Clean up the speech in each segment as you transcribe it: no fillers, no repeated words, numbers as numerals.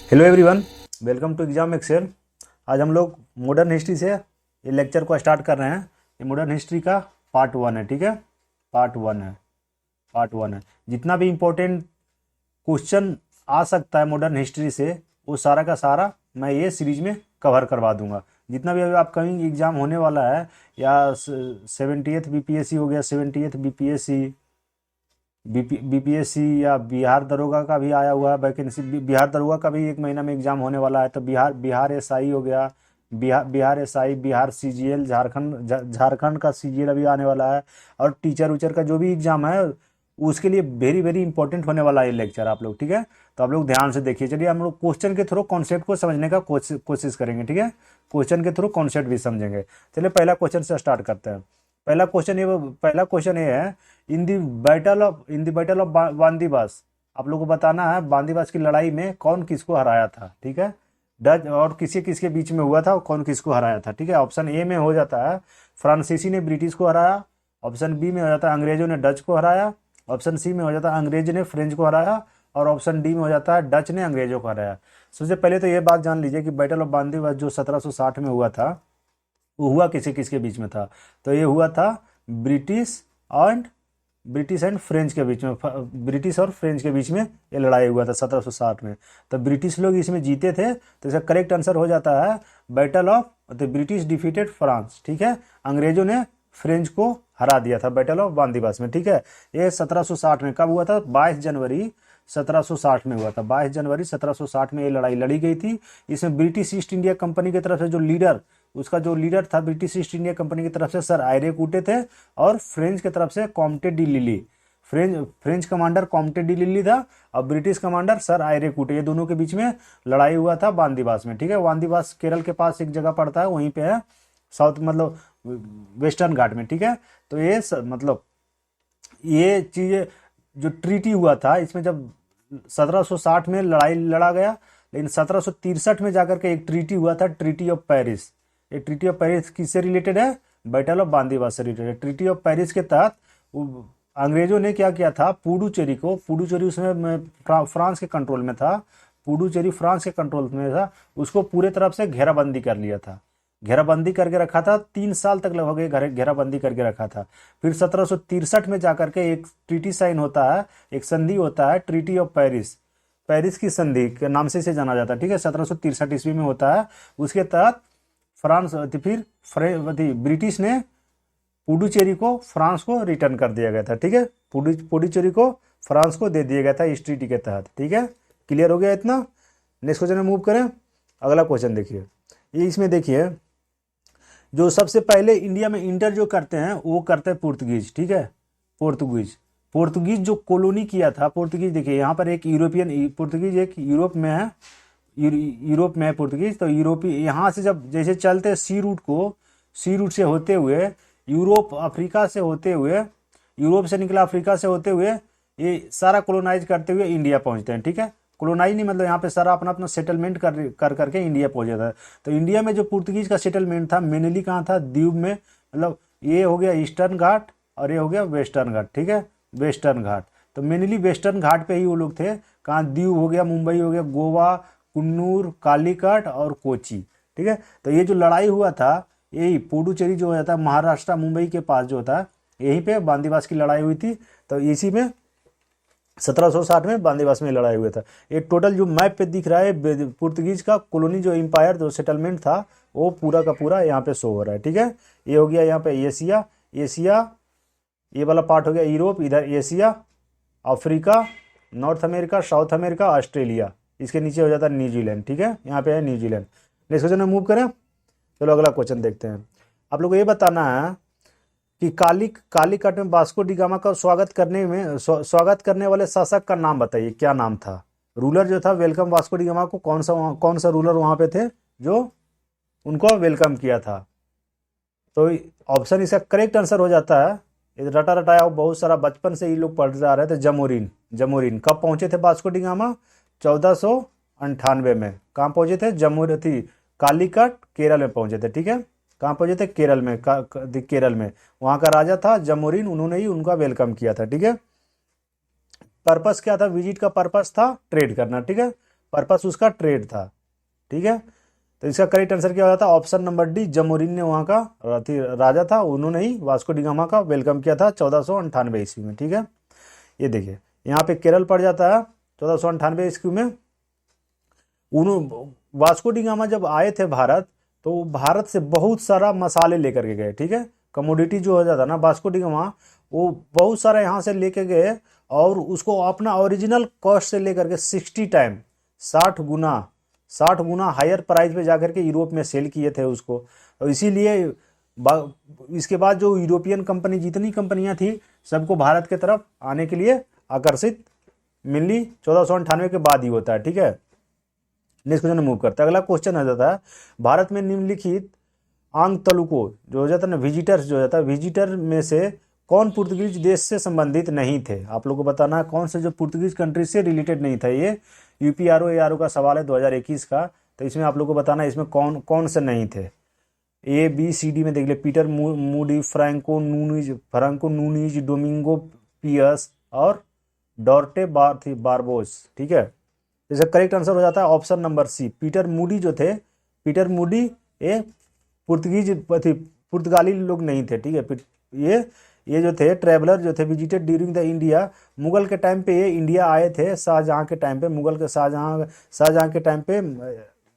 Hello everyone, welcome to Exam Excel. आज हम लोग मॉडर्न हिस्ट्री से ये लेक्चर को स्टार्ट कर रहे हैं। ये मॉडर्न हिस्ट्री का पार्ट वन है, ठीक है। पार्ट वन है। जितना भी इम्पोर्टेंट क्वेश्चन आ सकता है मॉडर्न हिस्ट्री से, वो सारा का सारा मैं ये सीरीज में कवर करवा दूंगा। जितना भी अभी अपकमिंग एग्जाम होने वाला है, या 70th बीपीएससी हो गया, 70th बीपीएससी, बीपीएससी या बिहार दरोगा का भी आया हुआ है वैकेंसी। बिहार दरोगा का भी एक महीना में एग्जाम होने वाला है। तो बिहार एसआई हो गया, बिहार एसआई, बिहार सीजीएल, झारखंड का सीजीएल अभी आने वाला है। और टीचर उचर का जो भी एग्जाम है उसके लिए वेरी वेरी इंपॉर्टेंट होने वाला है ये लेक्चर आप लोग, ठीक है। तो आप लोग ध्यान से देखिए। चलिए हम लोग क्वेश्चन के थ्रू कॉन्सेप्ट को समझने का कोशिश करेंगे, ठीक है। क्वेश्चन के थ्रू कॉन्सेप्ट भी समझेंगे। चलिए पहला क्वेश्चन से स्टार्ट करते हैं। पहला क्वेश्चन ये है, इन द बैटल ऑफ वांदीबास, आप लोगों को बताना है वांदीबास की लड़ाई में कौन किसको हराया था, ठीक है। डच और किसी किसके बीच में हुआ था, कौन किसको हराया था, ठीक है। ऑप्शन ए में हो जाता है फ्रांसीसी ने ब्रिटिश को हराया। ऑप्शन बी में हो जाता है अंग्रेजों ने डच को हराया। ऑप्शन सी में हो जाता है अंग्रेज ने फ्रेंच को हराया। और ऑप्शन डी में हो जाता है डच ने अंग्रेजों को हराया। सबसे पहले तो ये बात जान लीजिए कि बैटल ऑफ वांदीबास जो 1760 में हुआ था, वो हुआ किसी किसके बीच में था। तो ये हुआ था British and British and French के बीच में। ब्रिटिश और फ्रेंच के बीच में ये लड़ाई हुआ था 1760 में। तो ब्रिटिश लोग इसमें जीते थे। तो इसका करेक्ट आंसर हो जाता है battle of the British defeated France, ठीक है। अंग्रेजों ने फ्रेंच को हरा दिया था बैटल ऑफ वांदीबास में, ठीक है। ये 1760 में कब हुआ था? 22 जनवरी 1760 में हुआ था। 22 जनवरी 1760 में ये लड़ाई लड़ी गई थी। इसमें ब्रिटिश ईस्ट इंडिया कंपनी की तरफ से जो लीडर था ब्रिटिश ईस्ट इंडिया कंपनी की तरफ से सर आयरे कूटे थे। और फ्रेंच की तरफ से Comte D lily, French commander Comte D lily था और ब्रिटिश कमांडर सर आयरे कूटे। ये दोनों के बीच में लड़ाई हुआ था वांदीबास में, ठीक है। वांदीबास केरल के पास एक जगह पड़ता है, वहीं पे है, साउथ मतलब वेस्टर्न घाट में, ठीक है। तो ये मतलब ये चीज़ जो ट्रीटी हुआ था, इसमें जब 1760 में लड़ाई लड़ा गया, लेकिन 1763 में जाकर के एक ट्रीटी हुआ था, ट्रीटी ऑफ पेरिस। ये ट्रीटी ऑफ पेरिस किससे रिलेटेड है? बैटल ऑफ वांदीबास से रिलेटेड है। ट्रीटी ऑफ पेरिस के तहत अंग्रेजों ने क्या किया था, पुडुचेरी उसमें फ्रांस के कंट्रोल में था। पुडुचेरी फ्रांस के कंट्रोल में था, उसको पूरे तरफ से घेराबंदी कर लिया था। घेराबंदी करके रखा था, 3 साल तक लगभग घेराबंदी करके रखा था। फिर 1763 में जाकर के एक ट्रीटी साइन होता है, एक संधि होता है, ट्रीटी ऑफ पेरिस। पेरिस की संधि के नाम से इसे जाना जाता है, ठीक है। 1763 ईस्वी में होता है। उसके तहत ब्रिटिश ने पुडुचेरी को फ्रांस को रिटर्न कर दिया गया था, ठीक है। पुडुचेरी को फ्रांस को दे दिया गया था इस ट्रीटी के तहत, ठीक है। क्लियर हो गया इतना? नेक्स्ट क्वेश्चन में मूव करें। अगला क्वेश्चन देखिए, ये इसमें देखिए, जो सबसे पहले इंडिया में इंटर जो करते हैं वो करते हैं पुर्तगीज, ठीक है। पुर्तगीज जो कॉलोनी किया था, पुर्तगीज देखिए यहाँ पर एक यूरोपियन, पुर्तगीज एक यूरोप में है, यूरोप में है पुर्तगीज। तो यूरोपी यहाँ से जब जैसे चलते सी रूट से होते हुए यूरोप से निकला, अफ्रीका से होते हुए ये सारा कॉलोनाइज करते हुए इंडिया पहुँचते हैं, ठीक है। कॉलोनाइज नहीं मतलब यहाँ पे सारा अपना अपना सेटलमेंट कर करके इंडिया पहुँच जाता है। तो इंडिया में जो पुर्तगीज का सेटलमेंट था मेनली कहाँ था? द्वीप में, मतलब ये हो गया ईस्टर्न घाट और ये हो गया वेस्टर्न घाट, ठीक है। वेस्टर्न घाट, तो मेनली वेस्टर्न घाट पे ही वो लोग थे। कहाँ? दीव हो गया, मुंबई हो गया, गोवा, कुन्नूर, कालीकट और कोची, ठीक है। तो ये जो लड़ाई हुआ था, यही पुडुचेरी जो होता है महाराष्ट्र मुंबई के पास जो था, यहीं पे वांदीबास की लड़ाई हुई थी। तो इसी में 1760 में वांदीबास में लड़ाई हुआ था। ये टोटल जो मैप पे दिख रहा है पुर्तगीज का कॉलोनी जो एम्पायर जो सेटलमेंट था, वो पूरा का पूरा यहाँ पे शो हो रहा है, ठीक है। ये हो गया यहाँ पे एशिया, ये वाला पार्ट हो गया यूरोप, इधर Asia, Africa, north America, south America, Australia, इसके नीचे हो जाता है न्यूजीलैंड, ठीक है। यहाँ पे है न्यूजीलैंड। नेक्स्ट क्वेश्चन में मूव करें। चलो अगला क्वेश्चन देखते हैं। आप लोग को ये बताना है कि कालीकट में वास्को डी गामा का स्वागत करने वाले शासक का नाम बताइए, क्या नाम था? रूलर जो था वेलकम वास्को डी गामा को, कौन सा रूलर वहाँ पे थे जो उनको वेलकम किया था? तो ऑप्शन इसका करेक्ट आंसर हो जाता है, रटा रटाया बहुत सारा बचपन से ही लोग पढ़ते आ रहे थे, जमोरिन। कब पहुंचे थे वास्को डी गामा? 1498 में। कहाँ पहुंचे थे? जम्मू कालीकट, केरल में पहुंचे थे, ठीक है। कहाँ पहुंचे थे? केरल में, केरल में। वहाँ का राजा था जमोरिन, उन्होंने ही उनका वेलकम किया था, ठीक है। पर्पस क्या था? विजिट का पर्पस था ट्रेड करना, ठीक है। पर्पस उसका ट्रेड था, ठीक है। तो इसका करेक्ट आंसर क्या हो जाता है, ऑप्शन नंबर डी, जमोरिन ने वहाँ का राजा था, उन्होंने ही वास्को डी गामा का वेलकम किया था 1498 ईस्वी में, ठीक है। ये देखिए यहाँ पे केरल पड़ जाता है 1498 ईस्वी में। उन्होंने वास्को डी गामा जब आए थे भारत, तो भारत से बहुत सारा मसाले लेकर के गए, ठीक है। कमोडिटी जो हो जाता ना वास्को डी गामा, वो बहुत सारा यहाँ से लेके गए और उसको अपना ओरिजिनल कॉस्ट से लेकर के 60 टाइम, 60 गुना हायर प्राइस पे जाकर के यूरोप में सेल किए थे उसको। और इसीलिए इसके बाद जो यूरोपियन कंपनी, जितनी कंपनियां थी, सबको भारत के तरफ आने के लिए आकर्षित मेनली 1498 के बाद ही होता है, ठीक है। नेक्स्ट क्वेश्चन मूव करता है। अगला क्वेश्चन आ जाता है, भारत में निम्नलिखित आंग तलुको जो हो जाता है ना, विजिटर्स जो हो जाता है, विजिटर में से कौन पुर्तगीज देश से संबंधित नहीं थे। आप लोगों को बताना है कौन से जो पुर्तगीज कंट्री से रिलेटेड नहीं था। ये यूपीआरओ एआरओ का सवाल है 2021 का। तो इसमें आप लोगों को बताना है इसमें कौन कौन से नहीं थे। ए बी सी डी में देख ले, Peter Moody, Franco Nunes, Domingo Pires और डॉर्टे बारबोस, ठीक है। इसका करेक्ट आंसर हो जाता है option number C, Peter Moody जो थे, पीटर मूडी ये पुर्तगाली लोग नहीं थे, ठीक है। ये जो थे ट्रैवलर जो थे, visited during the India, Mughal के टाइम पे ये इंडिया आए थे, शाहजहाँ के टाइम पे, मुगल के शाहजहाँ के टाइम पे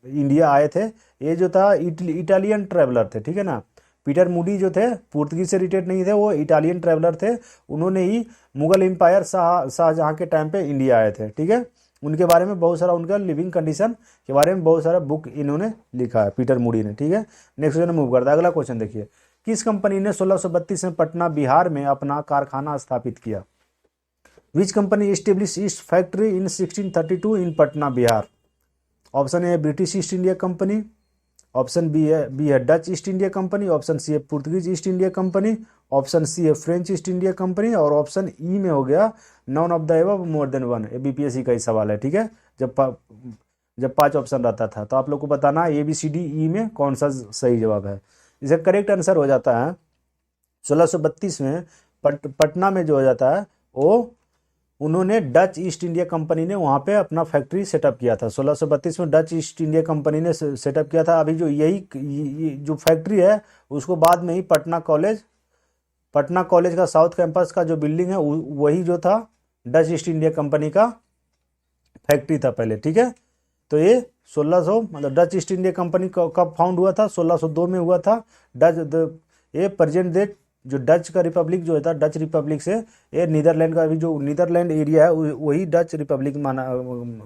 इंडिया आए थे। ये जो था इटालियन ट्रैवलर थे, ठीक है ना। पीटर मूडी जो थे पुर्तगीज से रिलेटेड नहीं थे, वो इटालियन ट्रैवलर थे। उन्होंने ही मुगल एम्पायर शाहजहाँ के टाइम पे इंडिया आए थे, ठीक है। उनके बारे में बहुत सारा, उनका लिविंग कंडीशन के बारे में बहुत सारा बुक इन्होंने लिखा है, पीटर मूडी ने, ठीक है। नेक्स्ट क्वेश्चन मूव करता है। अगला क्वेश्चन देखिए, किस कंपनी ने 1632 में पटना बिहार में अपना कारखाना स्थापित किया। Which company establish east factory in 1632 in Patna Bihar. Option A British East India Company, option B है Dutch East India Company, option C है Portuguese East India Company, option C है फ्रेंच ईस्ट इंडिया कंपनी, और option E में हो गया none of the above more than one. ये बीपीएससी का ही सवाल है, ठीक है। जब 5 ऑप्शन रहता था तो आप लोग को बताना A B C D E में कौन सा सही जवाब है। इसका करेक्ट आंसर हो जाता है 1632 में पटना में जो हो जाता है वो उन्होंने डच ईस्ट इंडिया कंपनी ने वहाँ पे अपना फैक्ट्री सेटअप किया था। 1632 में डच ईस्ट इंडिया कंपनी ने सेटअप किया था। अभी जो यही जो फैक्ट्री है उसको बाद में ही पटना कॉलेज का साउथ कैंपस का जो बिल्डिंग है वही जो था डच ईस्ट इंडिया कंपनी का फैक्ट्री था पहले, ठीक है। तो ये 1600 मतलब डच ईस्ट इंडिया कंपनी कब फाउंड हुआ था, 1602 में हुआ था। ये प्रेजेंट डेट जो डच का रिपब्लिक जो था, डच रिपब्लिक से ये नीदरलैंड का, अभी जो नीदरलैंड एरिया है वही डच रिपब्लिक माना,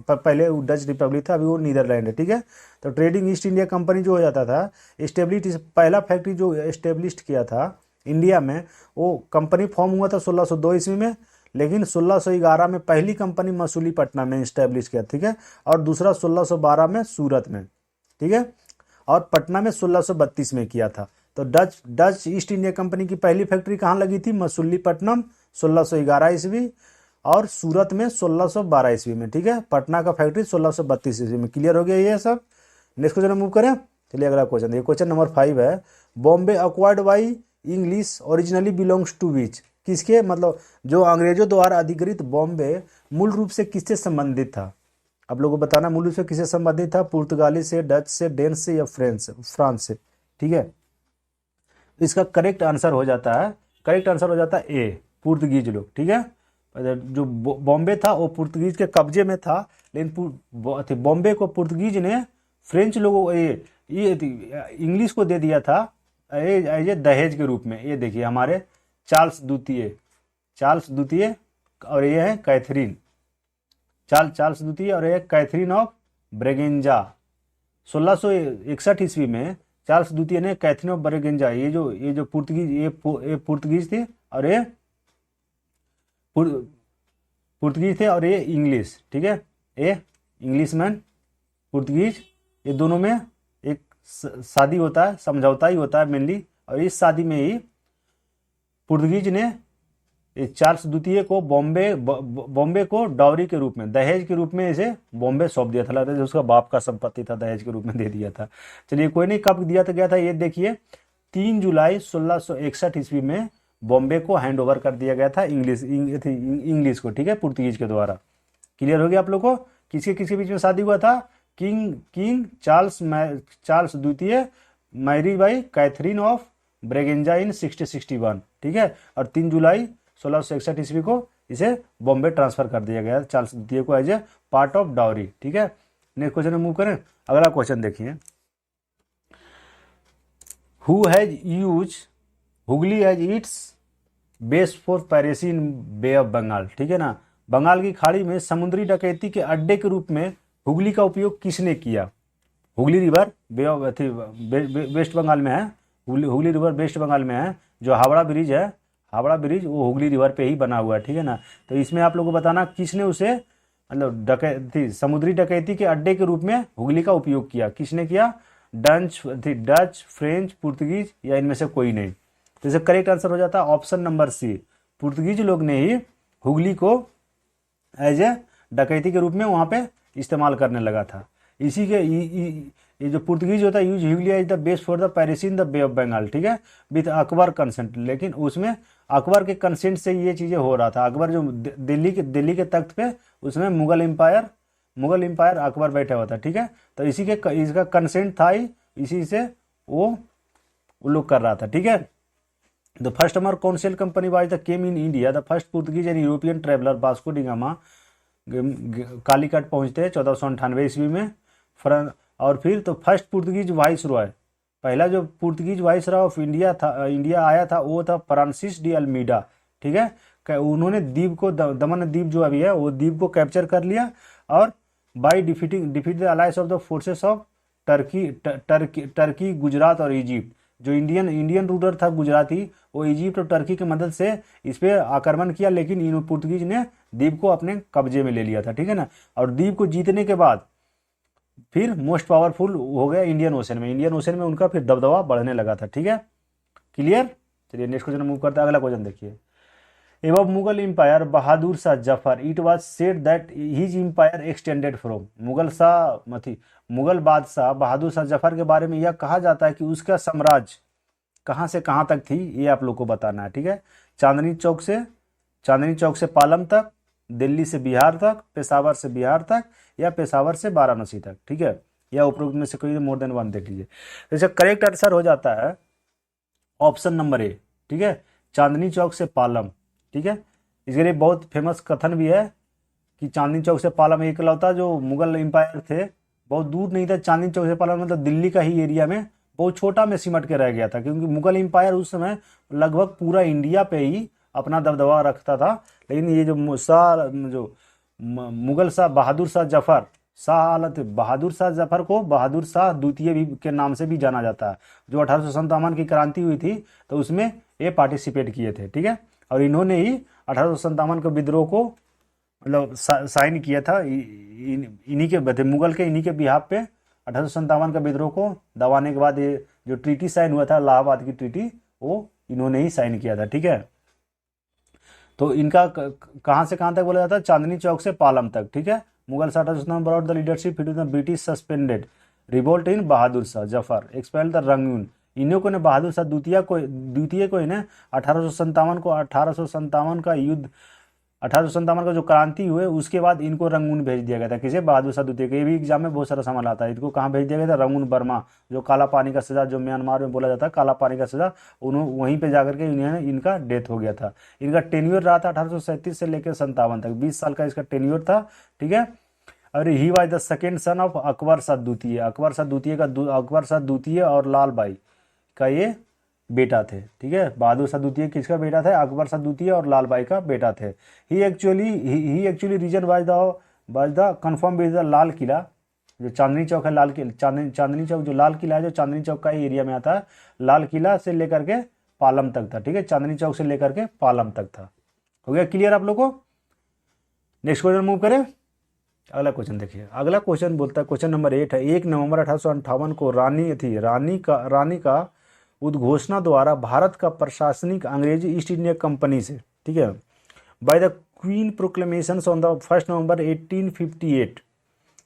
पहले वो डच रिपब्लिक था, अभी वो नीदरलैंड है, ठीक है। तो ट्रेडिंग ईस्ट इंडिया कंपनी जो हो जाता था एस्टेब्लिश, पहला फैक्ट्री जो एस्टेब्लिश किया था इंडिया में, वो कंपनी फॉर्म हुआ था 1602 ईस्वी में, लेकिन 1611 में पहली कंपनी मसूलीपट्टनम में इस्टेब्लिश किया, ठीक है। और दूसरा 1612 में सूरत में, ठीक है। और पटना में 1632 में किया था। तो डच ईस्ट इंडिया कंपनी की पहली फैक्ट्री कहाँ लगी थी, मसूलीपट्टनम 1611 ईस्वी, और सूरत में 1612 ईस्वी में, ठीक है। पटना का फैक्ट्री 1632 ईस्वी में। क्लियर हो गया ये सब। नेक्स्ट क्वेश्चन मूव करें। चलिए अगला क्वेश्चन देखिए, क्वेश्चन नंबर 5 है, Bombay acquired by English originally belongs to which. किसके, मतलब जो अंग्रेजों द्वारा अधिकृत बॉम्बे मूल रूप से किससे संबंधित था। आप लोगों को बताना मूल रूप से किससे संबंधित था, पुर्तगाली से, डच से, डेन से या फ्रांस से, ठीक है। इसका करेक्ट आंसर हो जाता है ए, पुर्तगीज लोग, ठीक है। जो बॉम्बे था वो पुर्तगीज के कब्जे में था, लेकिन बॉम्बे को पुर्तगीज ने फ्रेंच लोगों ये इंग्लिश को दे दिया था ये दहेज के रूप में। ये देखिए हमारे चार्ल्स द्वितीय और ये है कैथरीन, चार्ल्स द्वितीय और ये कैथरीन ऑफ ब्रेगेंजा। 1661 ईस्वी में चार्ल्स द्वितीय ने कैथरीन ऑफ ब्रेगेंजा, ये जो पुर्तगीज थे और ये पुर्तगीज थे और ये इंग्लिश, ठीक है। ये इंग्लिशमैन पुर्तगीज, ये दोनों में एक शादी होता है, समझौता ही होता है मेनली। और इस शादी में ही पुर्तगीज ने चार्ल्स द्वितीय को बॉम्बे को डाउरी के रूप में, दहेज के रूप में इसे बॉम्बे सौंप दिया था। लगता है उसका बाप का संपत्ति था, दहेज के रूप में दे दिया था। चलिए कोई नहीं, कब दिया गया था ये देखिए, 3 जुलाई 1661 ईस्वी में बॉम्बे को हैंड ओवर कर दिया गया था इंग्लिश को, ठीक है, पुर्तगीज के द्वारा। क्लियर हो गया आप लोग को किसके बीच में शादी हुआ था? किंग किंग चार्ल्स द्वितीय marry by Catherine of Braganza in 1661, ठीक है। और 3 जुलाई 1661 ईस्वी को इसे बॉम्बे ट्रांसफर कर दिया गया चार्ल्स द्वितीय को as a part of dowry, ठीक है। नेक्स्ट क्वेश्चन में मूव करें। अगला क्वेश्चन देखिए, who has used Hooghly as its base for piracy in Bay of Bengal, ठीक है ना। बंगाल की खाड़ी में समुद्री डकैती के अड्डे के रूप में हुगली का उपयोग किसने किया? Hooghly river Bay of West Bengal में है, हुगली रिवर वेस्ट बंगाल में है। जो हावड़ा ब्रिज है, हावड़ा ब्रिज वो हुगली रिवर पे ही बना हुआ है, ठीक है ना। तो इसमें आप लोगों को बताना किसने उसे मतलब डकैती समुद्री डकैती के अड्डे के रूप में हुगली का उपयोग किया, किसने किया? डच, फ्रेंच, पुर्तगीज या इनमें से कोई नहीं। तो इसका करेक्ट आंसर हो जाता है ऑप्शन नंबर सी, पुर्तगीज लोग ने ही हुगली को एज ए डकैती के रूप में वहाँ पे इस्तेमाल करने लगा था। इसी के ये जो पुर्तगीज होता है use Hooghly as the base for the piracy in the Bay of Bengal, ठीक है, विद अकबर कंसेंट। लेकिन उसमें अकबर के कंसेंट से ये चीज़ें हो रहा था। अकबर जो दिल्ली के तख्त पे उसमें मुगल एम्पायर अकबर बैठा हुआ था, ठीक है। तो इसका कंसेंट था ही, इसी से वो लोग कर रहा था, ठीक है। द फर्स्ट अमर council company was the came in India the first Portuguese and European traveller Vasco da Gama Calicut पहुंचते हैं 1498 ईस्वी में। और फिर तो फर्स्ट पुर्तगीज वाइस रॉय, पहला जो Portuguese vice Roy of India आया था वो था फ्रांसिस डी अल्मीडा, ठीक है। उन्होंने द्वीप को दमन द्वीप जो अभी है वो द्वीप को कैप्चर कर लिया और by defeat the alliance of the forces of Turkey, Gujarat और इजिप्ट। जो इंडियन रूलर था गुजराती, वो इजिप्ट और टर्की की मदद से इस पे आक्रमण किया, लेकिन इन पुर्तगीज ने द्वीप को अपने कब्जे में ले लिया था, ठीक है ना। और द्वीप को जीतने के बाद फिर मोस्ट पावरफुल हो गया इंडियन ओशन में उनका फिर दबदबा बढ़ने लगा था, ठीक है। क्लियर। चलिए नेक्स्ट क्वेश्चन मूव करते हैं। अगला क्वेश्चन देखिए, एवब Mughal empire Bahadur Shah Zafar it was said that his empire extended from, Mughal बादशाह बहादुर शाह जफर के बारे में यह कहा जाता है कि उसका साम्राज्य कहाँ से कहाँ तक थी, ये आप लोग को बताना है, ठीक है। चांदनी चौक से पालम तक, दिल्ली से बिहार तक, पेशावर से बिहार तक, या पेशावर से वाराणसी तक, ठीक है। या उपरोक्त में से कोई मोर देन वन देख लीजिए। तो इसका करेक्ट आंसर हो जाता है ऑप्शन नंबर ए, ठीक है, चांदनी चौक से पालम, ठीक है। इसके लिए बहुत फेमस कथन भी है कि चांदनी चौक से पालम एकलौता जो मुगल एम्पायर थे, बहुत दूर नहीं था। चांदनी चौक से पालम मतलब दिल्ली का ही एरिया में बहुत छोटा में सिमट के रह गया था, क्योंकि मुगल एम्पायर उस समय लगभग पूरा इंडिया पे ही अपना दबदबा रखता था। लेकिन ये जो मुगल शाह बहादुर शाह जफर को बहादुर शाह द्वितीय भी के नाम से भी जाना जाता है। जो 1857 की क्रांति हुई थी तो उसमें ये पार्टिसिपेट किए थे, ठीक है। और इन्होंने ही 1857 के विद्रोह को मतलब साइन किया था, इन्हीं के मुगल के इन्हीं के बिहाफ पे 1857 का विद्रोह को दबाने के बाद ये जो ट्रीटी साइन हुआ था इलाहाबाद की ट्रीटी, वो इन्होंने ही साइन किया था, ठीक है। तो इनका कहाँ से कहाँ तक बोला जाता है? चांदनी चौक से पालम तक, ठीक है। Mughal Shah brought the leadership the British suspended revolt in Bahadur Shah Zafar expel the Rangoon. इन्हों को ने बहादुर शाह द्वितीय को इन्हें 1857 का युद्ध 1857 का जो क्रांति हुए उसके बाद इनको रंगून भेज दिया गया था। किसे? बहादुर शाह द्वितीय को। ये भी एग्जाम में बहुत सारा सवाल आता है। इनको कहाँ भेज दिया गया था? रंगून बर्मा, जो काला पानी का सजा, जो म्यांमार में बोला जाता है काला पानी का सजा, उन्होंने वहीं पे जाकर के इनका डेथ हो गया था। इनका टेन्योर रहा था 1837 से लेकर 57 तक, 20 साल का इसका टेन्योर था, ठीक है। और he was the second son of Akbar Shah द्वितीय। अकबर शाह द्वितीय और लाल बाई का ये बेटा थे, ठीक है। बहादुर शाह द्वितीय किसका बेटा था? अकबर शाह द्वितीय और लाल बाई का बेटा थे। He actually reason was the confirm with the Lal Qila, जो चांदनी चौक है, लाल किला चांदनी चौक जो लाल किला है, जो चांदनी चौक का ही एरिया में आता है। लाल किला से लेकर के पालम तक था, ठीक है। चांदनी चौक से लेकर के पालम तक था। हो गया क्लियर आप लोग को? नेक्स्ट क्वेश्चन मूव करें। अगला क्वेश्चन देखिए। अगला क्वेश्चन बोलता है, क्वेश्चन नंबर 8 है, 1 नवंबर 1858 को रानी का उद्घोषणा द्वारा भारत का प्रशासनिक अंग्रेजी ईस्ट इंडिया कंपनी से, ठीक है, by the queen proclamation on the 1 November 1858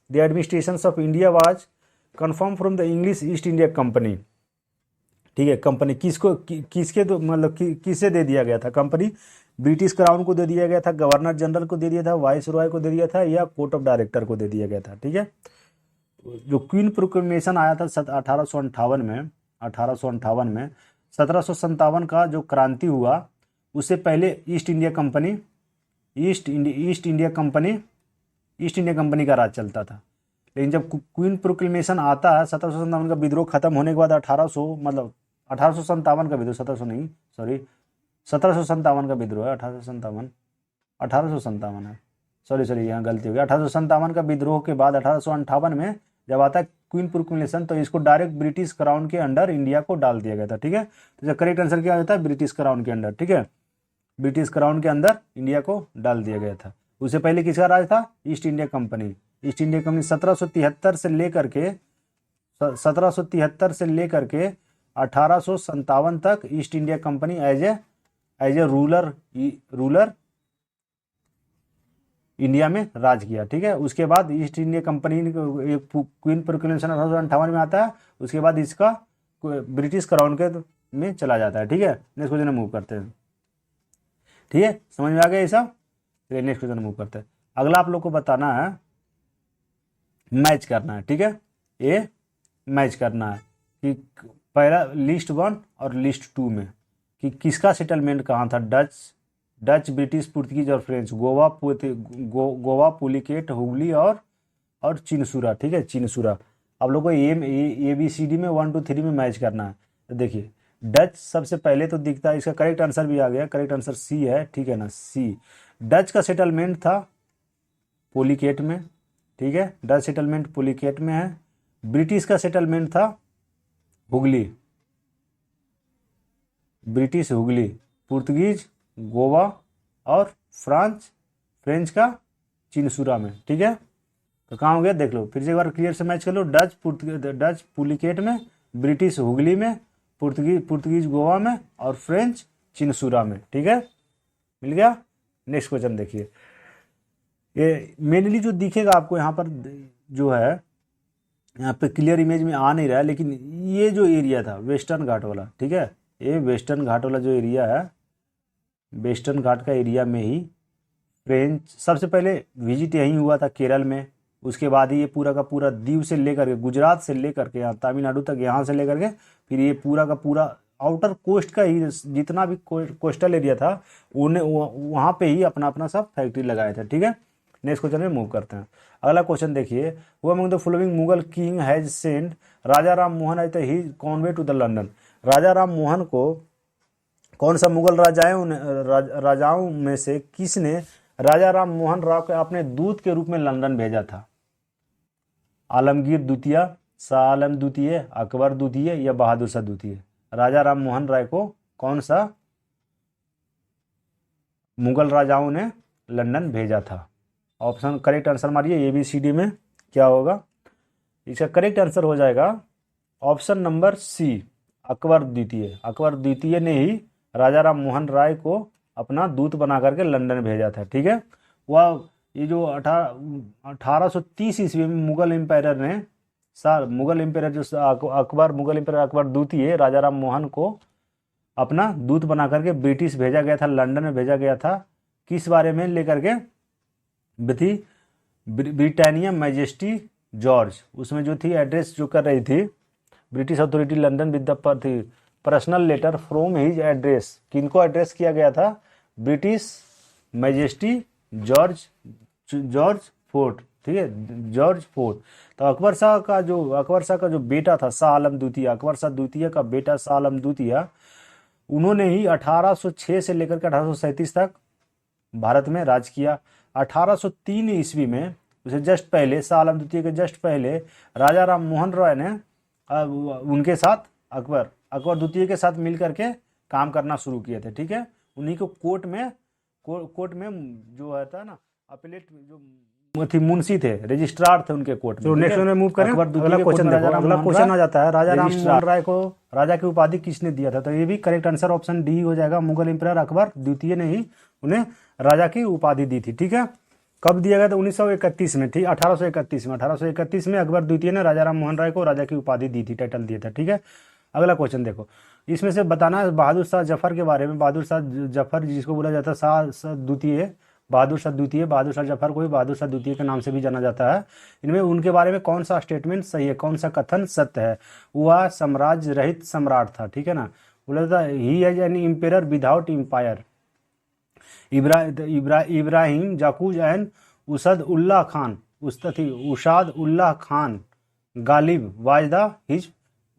the administration of India was confirm from the English east India company. ठीक है। कंपनी किसको किसके तो मतलब किसे दे दिया गया था? कंपनी ब्रिटिश क्राउन को दे दिया गया था, गवर्नर जनरल को दे दिया था, वाइस रॉय को दे दिया था, या कोर्ट ऑफ डायरेक्टर को दे दिया गया था। ठीक है। जो क्वीन प्रोक्लेमेशन आया था 1858 में, 1858 में 1757 का जो क्रांति हुआ, उससे पहले east India Company East India company का राज चलता था। लेकिन जब क्वीन प्रोक्लेमेशन आता है, 1757 का विद्रोह खत्म होने के बाद 1800 मतलब 1857 का विद्रोह, 1700 नहीं, सॉरी 1757 का विद्रोह है, 1857 है, सॉरी यहाँ गलती हो गई। 1857 का विद्रोह के बाद 1858 में जब आता है क्वीन प्रोक्लेमेशन, तो इसको डायरेक्ट ब्रिटिश क्राउन के अंडर इंडिया को डाल दिया गया था। ठीक है। तो करेक्ट आंसर क्या होता है? ब्रिटिश क्राउन के अंडर। ठीक है। ब्रिटिश क्राउन के अंदर इंडिया को डाल दिया गया था। उससे पहले किसका राज था? East India Company. East India Company 1773 से लेकर के 1857 तक East India Company as a ruler India में राज किया। ठीक है। उसके बाद East India Company queen proclamation 1858 में आता है। उसके बाद इसका ब्रिटिश क्राउन के में चला जाता है। ठीक है। नेक्स्ट क्वेश्चन मूव करते हैं। ठीक है, समझ में आ गया ये सब? चलिए नेक्स्ट क्वेश्चन मूव करते हैं। अगला आप लोग को बताना है, मैच करना है। ठीक है, ये मैच करना है कि पहला लिस्ट 1 और लिस्ट 2 में कि किसका सेटलमेंट कहाँ था। डच, ब्रिटिश, पुर्तगीज और फ्रेंच, गोवा, पुलिकेट, हुगली और चिनसुरा। ठीक है, चिनसुरा। आप लोग को ABCD में 1 2 3 में मैच करना है। तो देखिए, डच सबसे पहले तो दिखता है, इसका करेक्ट आंसर भी आ गया। करेक्ट आंसर सी है। ठीक है ना, सी। डच का सेटलमेंट था पुलिकेट में। ठीक है, डच सेटलमेंट पुलिकेट में है। ब्रिटिश का सेटलमेंट था हुगली, ब्रिटिश हुगली। पुर्तगीज गोवा और फ्रेंच का चिनसुरा में। ठीक है, तो कहाँ हो गया देख लो, फिर से एक बार क्लियर से मैच कर लो। डच पुलिकेट में, ब्रिटिश हुगली में, पुर्तगीज गोवा में और फ्रेंच चिनसुरा में। ठीक है, मिल गया। नेक्स्ट क्वेश्चन देखिए, ये मेनली जो दिखेगा आपको यहाँ पर जो है, यहाँ पे क्लियर इमेज में आ नहीं रहा है, लेकिन ये जो एरिया था वेस्टर्न घाट वाला, ठीक है, ये वेस्टर्न घाट वाला जो एरिया है, वेस्टर्न घाट का एरिया में ही फ्रेंच सबसे पहले विजिट यहीं हुआ था केरल में। उसके बाद ही ये पूरा का पूरा दीव से लेकर के, गुजरात से लेकर के यहाँ तमिलनाडु तक, यहाँ से लेकर के फिर ये पूरा का पूरा आउटर कोस्ट का ही जितना भी कोस्टल एरिया था, उन्हें वहाँ पे ही अपना अपना सब फैक्ट्री लगाए थे। ठीक है, नेक्स्ट क्वेश्चन में मूव करते हैं। अगला क्वेश्चन देखिए, who among the following Mughal king has sent Raja Ram Mohan at his convey to the London. Raja Ram Mohan को कौन सा मुगल राजाओं में से किसने राजा राम मोहन राव के अपने दूत के रूप में लंदन भेजा था? आलमगीर द्वितीय, शाह आलम द्वितीय, अकबर द्वितीय या बहादुर शाह द्वितीय। राजा राम मोहन राय को कौन सा मुगल राजाओं ने लंदन भेजा था? ऑप्शन करेक्ट आंसर मारिए ABCD में क्या होगा। इसका करेक्ट आंसर हो जाएगा ऑप्शन नंबर सी, अकबर द्वितीय। अकबर द्वितीय ने ही राजा राम मोहन राय को अपना दूत बना करके लंदन भेजा था। ठीक है, वह ये जो 1830 ईस्वी में मुगल एम्पायर जो अकबर द्वितीय राजा राम मोहन को अपना दूत बना करके ब्रिटिश भेजा गया था, लंदन में भेजा गया था। किस बारे में लेकर के थी? ब्रिटानिया मैजेस्टी जॉर्ज, उसमें जो थी एड्रेस जो कर रही थी British authority London with the personal letter from his address. किनको एड्रेस किया गया था? British majesty George fourth. ठीक है, जॉर्ज फोर्ट। तो अकबर शाह का जो बेटा था शाह आलम द्वितीय, अकबर शाह द्वितीय का बेटा शाह आलम द्वितीय, उन्होंने ही 1806 से लेकर के 1837 तक भारत में राज किया। 1803 ईस्वी में उसे जस्ट पहले, शाह आलम द्वितीय के जस्ट पहले राजा राम मोहन रॉय ने उनके साथ अकबर द्वितीय के साथ मिल करके काम करना शुरू किए थे। ठीक है, उन्हीं को कोर्ट में जो है था ना अपीलेट जो थी मुंशी थे, रजिस्ट्रार थे उनके कोर्ट में। तो नेक्स्ट में मूव करें। अगला क्वेश्चन आ जाता है, राजा राम मोहन राय को राजा की उपाधि किसने दिया था? तो ये भी करेक्ट आंसर ऑप्शन डी हो जाएगा। मुगल एम्पायर अकबर द्वितीय ने ही उन्हें राजा की उपाधि दी थी। ठीक है, कब दिया गया था? 1931 में। ठीक, 1831 में अकबर द्वितीय ने राजा राम मोहन राय को राजा की उपाधि दी थी, टाइटल दिया था। ठीक है, अगला क्वेश्चन देखो, इसमें से बताना है बहादुर शाह जफर के बारे में। बहादुर शाह जफर जिसको बोला जाता है शाह द्वितीय, बहादुर शाह द्वितीय, बहादुर शाह जफर को भी बहादुर शाह द्वितीय के नाम से भी जाना जाता है। इनमें उनके बारे में कौन सा स्टेटमेंट सही है, कौन सा कथन सत्य है? वह साम्राज्य रहित सम्राट था, ठीक है ना। बोला था he as an emperor without empire. Ibrahim Zauq and Asad Ullah Khan, Asad Ullah Khan Ghalib was the his,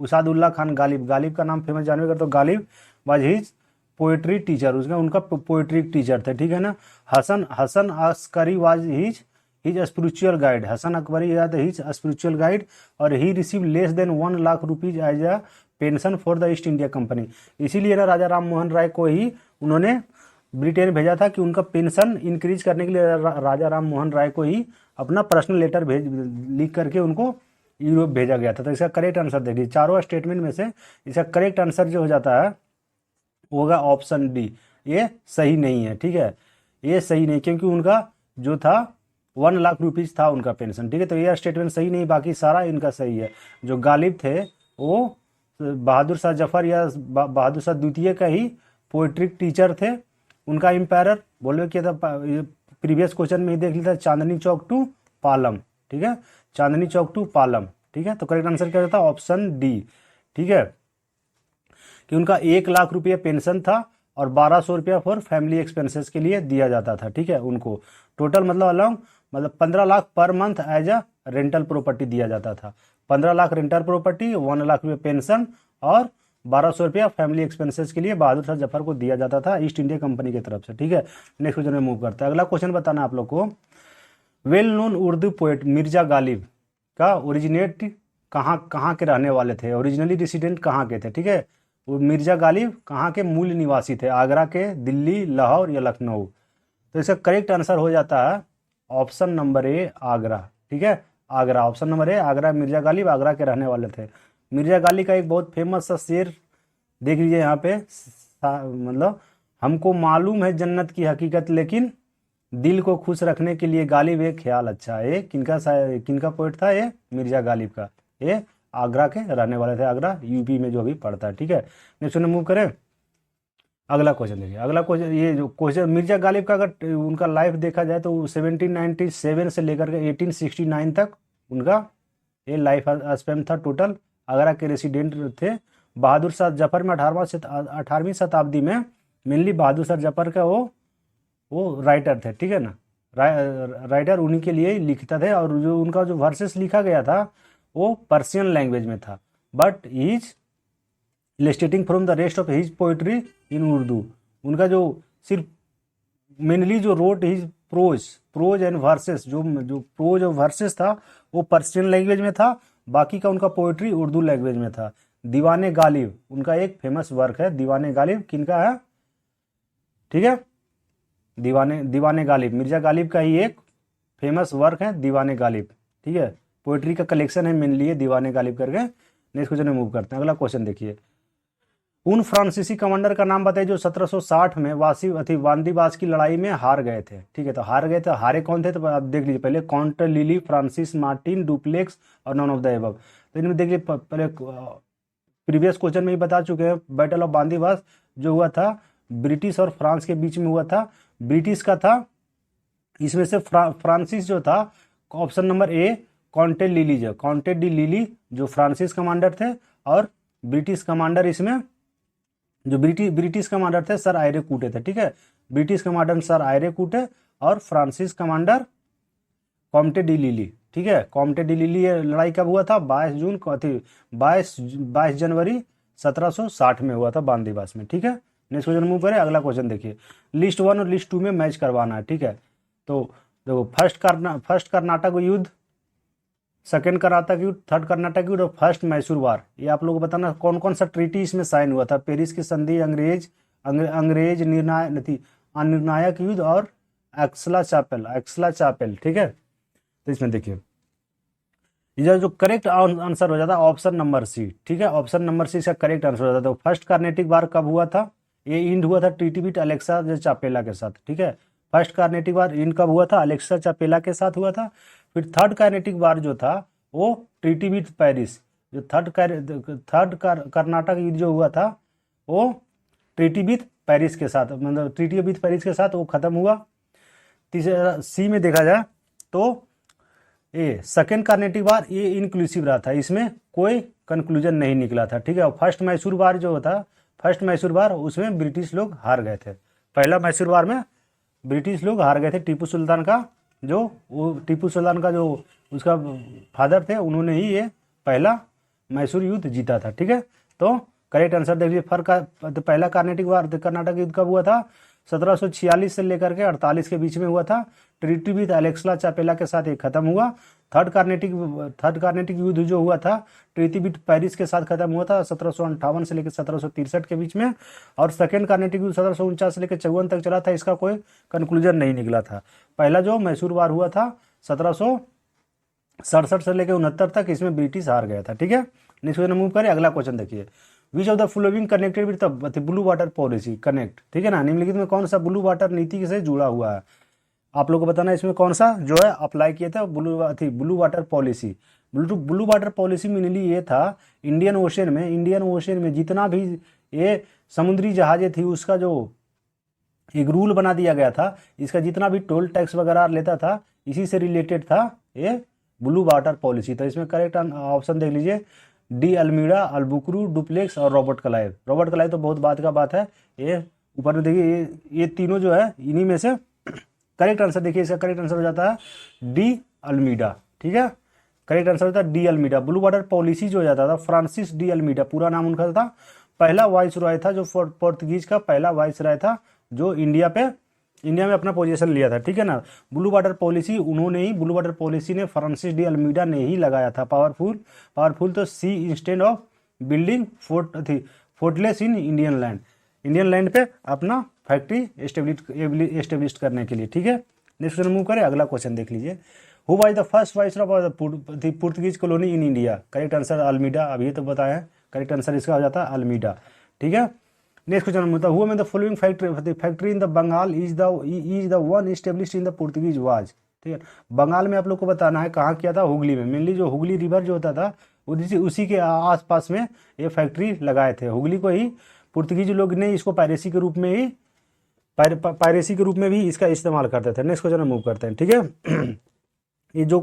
Asad Ullah Khan Ghalib, Ghalib का नाम फेमस जानवे कर तो Ghalib was his poetry teacher, उसका उनका पोएट्री टीचर थे, ठीक है ना। Hasan Hasan Askari was his his spiritual guide, Hasan Akbari याद हिज स्पिरिचुअल गाइड। और he receive less than 1 lakh rupees as a pension for the east India company. इसीलिए ना राजा राम मोहन राय को ही उन्होंने ब्रिटेन भेजा था कि उनका पेंशन इंक्रीज करने के लिए राजा राम मोहन राय को ही अपना पर्सनल लेटर लिख करके उनको यूरोप भेजा गया था। तो इसका करेक्ट आंसर देखिए, चारों स्टेटमेंट में से इसका करेक्ट आंसर जो हो जाता है वो होगा ऑप्शन डी। ये सही नहीं है, ठीक है, ये सही नहीं, क्योंकि उनका जो था 1 लाख रुपीज था उनका पेंशन, ठीक है। तो ये स्टेटमेंट सही नहीं, बाकी सारा इनका सही है। जो गालिब थे वो बहादुर शाह जफर या बहादुर शाह द्वितीय का ही पोएट्री टीचर थे। उनका एम्पायर बोले किया था, प्रीवियस क्वेश्चन में ही देख लिया था, चांदनी चौक टू पालम, ठीक है, चांदनी चौक टू पालम, ठीक है। तो करेक्ट आंसर क्या था? ऑप्शन डी, ठीक है, कि उनका 1 लाख रुपया पेंशन था और 1200 रुपया फॉर फैमिली एक्सपेंसेस के लिए दिया जाता था, ठीक है। उनको टोटल मतलब अलॉन्ग मतलब 15 lakh per month as a rental property दिया जाता था। 15 लाख रेंटल प्रॉपर्टी, 1 लाख रुपये पेंशन और 1200 रुपया फैमिली एक्सपेंसेस के लिए बहादुर शाह जफर को दिया जाता था ईस्ट इंडिया कंपनी की तरफ से, ठीक है। नेक्स्ट क्वेश्चन में मूव करते हैं। अगला क्वेश्चन बताना आप लोग को, well known Urdu poet Mirza Ghalib का ओरिजिनेट कहाँ के रहने वाले थे, ओरिजिनली रेसिडेंट कहाँ के थे, ठीक है। वो मिर्जा गालिब कहाँ के मूल निवासी थे, आगरा के, दिल्ली, लाहौर या लखनऊ? तो इसका करेक्ट आंसर हो जाता है ऑप्शन नंबर ए, आगरा, ठीक है, आगरा। ऑप्शन नंबर ए आगरा, मिर्जा गालिब आगरा के रहने वाले थे। मिर्जा गालिब का एक बहुत फेमस सा शेर देख लीजिए यहाँ पे, मतलब हमको मालूम है जन्नत की हकीकत लेकिन दिल को खुश रखने के लिए गालिब एक ख्याल अच्छा है। ये किनका पोएट था? ये मिर्जा गालिब का। ये आगरा के रहने वाले थे, आगरा यूपी में जो अभी पड़ता है, ठीक है। नेक्स्ट मूव करें। अगला क्वेश्चन देखिए, अगला क्वेश्चन, ये जो क्वेश्चन मिर्जा गालिब का अगर उनका लाइफ देखा जाए तो 1797 से लेकर के 1869 तक उनका ये लाइफ स्पैन था टोटल। आगरा के रेसिडेंट थे। बहादुर शाह जफर में 18वीं शताब्दी में मेनली बहादुर शाह जफर का वो राइटर थे, ठीक है ना। राइटर उन्हीं के लिए ही लिखता थे, और जो उनका जो वर्सेस लिखा गया था वो पर्शियन लैंग्वेज में था, but is illustrating from the rest of his poetry in Urdu. उनका जो सिर्फ मेनली जो wrote his prose and verses, जो प्रोज और वर्सेस था वो पर्शियन लैंग्वेज में था, बाकी का उनका पोइट्री उर्दू लैंग्वेज में था। दीवाने गालिब उनका एक फेमस वर्क है। दीवाने गालिब किनका है? ठीक है, दीवाने गालिब मिर्जा गालिब का ही एक फेमस वर्क है दीवाने गालिब, ठीक है। पोइट्री का कलेक्शन है मेनली ये दीवाने गालिब करके। नेक्स्ट क्वेश्चन में मूव करते हैं। अगला क्वेश्चन देखिए, उन फ्रांसीसी कमांडर का नाम बताइए जो 1760 में वांदीबाज की लड़ाई में हार गए थे, ठीक है। तो हार गए थे, हारे कौन थे? तो आप देख लीजिए पहले, can't lily, Francis Martin, duplex और नॉन ऑफ द एबव। तो इनमें देख लीजिए पहले प्रीवियस क्वेश्चन में ही बता चुके हैं, बैटल ऑफ वांदीबाज जो हुआ था ब्रिटिश और फ्रांस के बीच में हुआ था। ब्रिटिश का था, इसमें से फ्रांसिस जो था, option number A Comte de Lally जो फ्रांसिस कमांडर थे, और ब्रिटिश कमांडर इसमें जो ब्रिटिश कमांडर थे सर आयरे कूटे थे, ठीक है। ब्रिटिश कमांडर सर आयरे कूटे और Francis commander Comte D lily, ठीक है। कॉम्टे डी लिली ये लड़ाई कब हुआ था? 22 जनवरी 1760 में हुआ था बांदीबास में, ठीक है। नेक्स्ट क्वेश्चन मूव करें। अगला क्वेश्चन देखिए, लिस्ट 1 और लिस्ट 2 में मैच करवाना है, ठीक है। तो देखो, फर्स्ट कर्नाटक युद्ध, सेकेंड कर्नाटक युद्ध, थर्ड कर्नाटक युद्ध और फर्स्ट मैसूर वार, ये आप लोगों को बताना कौन कौन सा ट्रीटी इसमें साइन हुआ था। पेरिस की संधि, अंग्रेज निर्णायक युद्ध और एक्सला चापेल, ठीक है। तो इसमें देखिए जो करेक्ट आंसर हो जाता है ऑप्शन नंबर सी, ठीक है। ऑप्शन नंबर सी इसका करेक्ट आंसर हो जाता है। फर्स्ट कार्नेटिक वार कब हुआ था? ये इंड हुआ था ट्रीटी विद अलेक्सा चापेला के साथ, ठीक है। फर्स्ट कार्नेटिक वार इंड कब हुआ था? अलेक्सा चापेला के साथ हुआ था। फिर थर्ड कार्नेटिक वार जो था वो ट्रीटी विद पेरिस, जो थर्ड कर्नाटक युद्ध जो हुआ था वो ट्रीटी विथ पेरिस के साथ, मतलब ट्रीटी विथ पेरिस के साथ वो खत्म हुआ। तीसरा सी में देखा जाए तो ये सेकेंड कार्नेटिक वार ये इंक्लूसिव रहा था, इसमें कोई कंक्लूजन नहीं निकला था, ठीक है। और फर्स्ट मैसूर वार जो था, फर्स्ट मैसूर वार उसमें ब्रिटिश लोग हार गए थे। पहला मैसूर वार में ब्रिटिश लोग हार गए थे। टीपू सुल्तान का जो उसका फादर थे उन्होंने ही ये पहला मैसूर युद्ध जीता था, ठीक है। तो करेक्ट आंसर देख लीजिए। तो पहला कार्नेटिक वार कर्नाटक युद्ध कब हुआ था? 1746 से लेकर के 48 के बीच में हुआ था। ट्रीटी विद अलेक्सला चापेला के साथ ये खत्म हुआ। थर्ड कार्नेटिक युद्ध जो हुआ था ट्रीटी विद पेरिस के साथ खत्म हुआ था 1758 से लेकर 1763 के बीच में। और सेकेंड कार्नेटिक युद्ध 1749 से लेकर 54 तक चला था, इसका कोई कंक्लूजन नहीं निकला था। पहला जो मैसूर वार हुआ था 1767 से लेकर 69 तक, इसमें ब्रिटिश हार गया था, ठीक है। नेक्स्ट क्वेश्चन मूव करें। अगला क्वेश्चन देखिए, विच of the following connected with the blue water policy? Connect, ठीक है ना। निम्नलिखित में कौन सा ब्लू वाटर नीति से जुड़ा हुआ है? आप लोगों को बताना है इसमें कौन सा जो है अप्लाई किया था blue water policy. Blue water policy mainly ये था इंडियन ओशन में जितना भी ये समुद्री जहाजें थी उसका जो एक रूल बना दिया गया था, इसका जितना भी टोल टैक्स वगैरह लेता था इसी से रिलेटेड था ये ब्लू वाटर पॉलिसी। तो इसमें करेक्ट ऑप्शन देख लीजिए, डी अल्मीडा, अल्बुकरू, डुप्लेक्स और रॉबर्ट क्लाइव। रॉबर्ट क्लाइव तो बहुत बात का बात है, ये ऊपर में देखिए ये तीनों जो है इन्हीं में से करेक्ट आंसर देखिए, इसका करेक्ट आंसर हो जाता है डी अल्मीडा, ठीक है। करेक्ट आंसर होता है de Almeida. Blue water policy जो हो जाता था फ्रांसिस डी अल्मीडा, पूरा नाम उनका था। पहला वाइस रॉय था जो पोर्तुगीज का पहला वाइस रॉय था जो इंडिया में अपना पोजीशन लिया था, ठीक है ना। ब्लू वाटर पॉलिसी ने फ्रांसिस डी अल्मीडा ने ही लगाया था। पावरफुल तो sea instead of building fortress in Indian land पे अपना फैक्ट्री एस्टेब्लिश करने के लिए, ठीक है। नेक्स्ट क्वेश्चन मूव करें। अगला क्वेश्चन देख लीजिए, who was the first viceroy of the Portuguese colony in India? Correct answer Almeida, अभी तो बताया। करेक्ट आंसर इसका हो जाता है अल्मीडा, ठीक है। नेक्स्ट क्वेश्चन होता है, हु में the following factory in the Bengal is the one established in the Portuguese was? ठीक है, बंगाल में आप लोग को बताना है कहाँ किया था, हुगली में। मेनली जो हुगली रिवर जो होता था उसी के आसपास में ये फैक्ट्री लगाए थे। हुगली को ही पुर्तगीज लोग ने इसको पायरेसी के रूप में भी इसका इस्तेमाल करते थे। नेक्स्ट क्वेश्चन मूव करते हैं, ठीक है। ये जो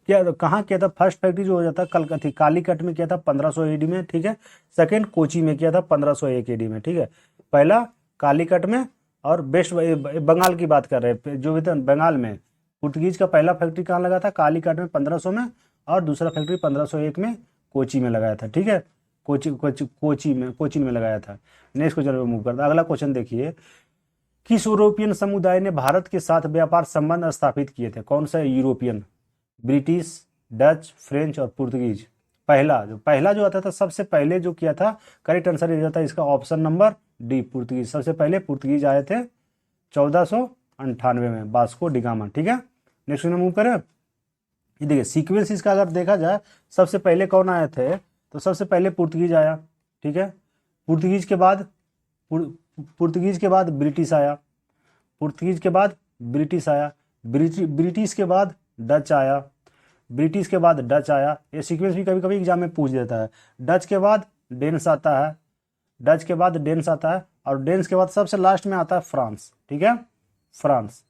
कहाँ किया था फर्स्ट फैक्ट्री जो हो जाता है कालीकट में किया था 1500 एडी में, ठीक है। सेकंड कोची में किया था 1501 एडी में, ठीक है। पहला कालीकट में और वेस्ट बंगाल की बात कर रहे हैं, जो भी था बंगाल में पुर्तगीज का पहला फैक्ट्री कहाँ लगा था? कालीकट में 1500 में, और दूसरा फैक्ट्री 1501 में कोची में लगाया था, ठीक है। कोचीन में लगाया था। नेक्स्ट क्वेश्चन में मूव करता है। अगला क्वेश्चन देखिए, किस यूरोपियन समुदाय ने भारत के साथ व्यापार संबंध स्थापित किए थे? कौन सा यूरोपियन? ब्रिटिश, डच, फ्रेंच और पुर्तगीज। पहला जो आता था सबसे पहले जो किया था, करेक्ट आंसर ये जाता है इसका ऑप्शन नंबर डी, पुर्तगीज। सबसे पहले पुर्तगीज आए थे 1498 में, वास्को डी गामा, ठीक है। नेक्स्ट में मूव करें। ये देखिए सीक्वेंस इसका अगर देखा जाए, सबसे पहले कौन आए थे? तो सबसे पहले पुर्तगीज आया, ठीक है। पुर्तगीज के बाद ब्रिटिश आया, पुर्तगीज के बाद ब्रिटिश आया, ब्रिटिश के बाद डच आया, ब्रिटिश के बाद डच आया। ये सीक्वेंस भी कभी कभी एग्जाम में पूछ देता है। डच के बाद डेन्स आता है, और डेन्स के बाद सबसे लास्ट में आता है फ्रांस, ठीक है। फ्रांस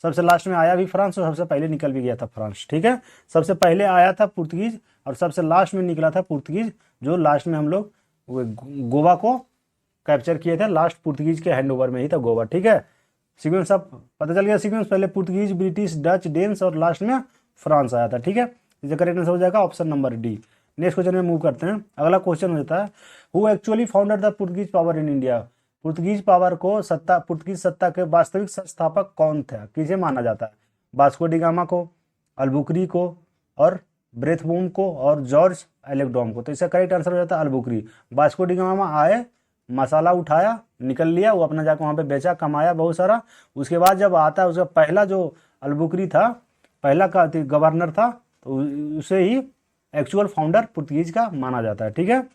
सबसे लास्ट में आया भी फ्रांस, और सबसे पहले निकल भी गया था फ्रांस, ठीक है। सबसे पहले आया था पुर्तगीज और सबसे लास्ट में निकला था पुर्तगीज, जो लास्ट में हम लोग गोवा को कैप्चर किए थे। लास्ट पुर्तगीज के हैंडओवर में ही था गोवा, ठीक है। सीक्वेंस अब पता चल गया। सीक्वेंस पहले पुर्तगीज, ब्रिटिश, डच, डेन्स और लास्ट में फ्रांस आया था, ठीक है। इसका करेक्ट आंसर हो जाएगा option number D. Next question में मूव करते हैं। अगला क्वेश्चन होता है, who actually founded the Portuguese power in India? Portuguese सत्ता के वास्तविक संस्थापक कौन था, किसे माना जाता है? वास्को डी गामा को, अल्बुकरी को और ब्रेथबूम को और जॉर्ज एलेक्डोम को। तो इसका करेक्ट आंसर हो जाता है अल्बुकरी। वास्को डी गामा आए, मसाला उठाया, निकल लिया, वो अपना जाकर वहाँ पे बेचा, कमाया बहुत सारा। उसके बाद जब आता है उसका पहला जो अल्बुकरी था, पहला का गवर्नर था, तो उसे ही एक्चुअल फाउंडर पुर्तगीज का माना जाता है, ठीक है।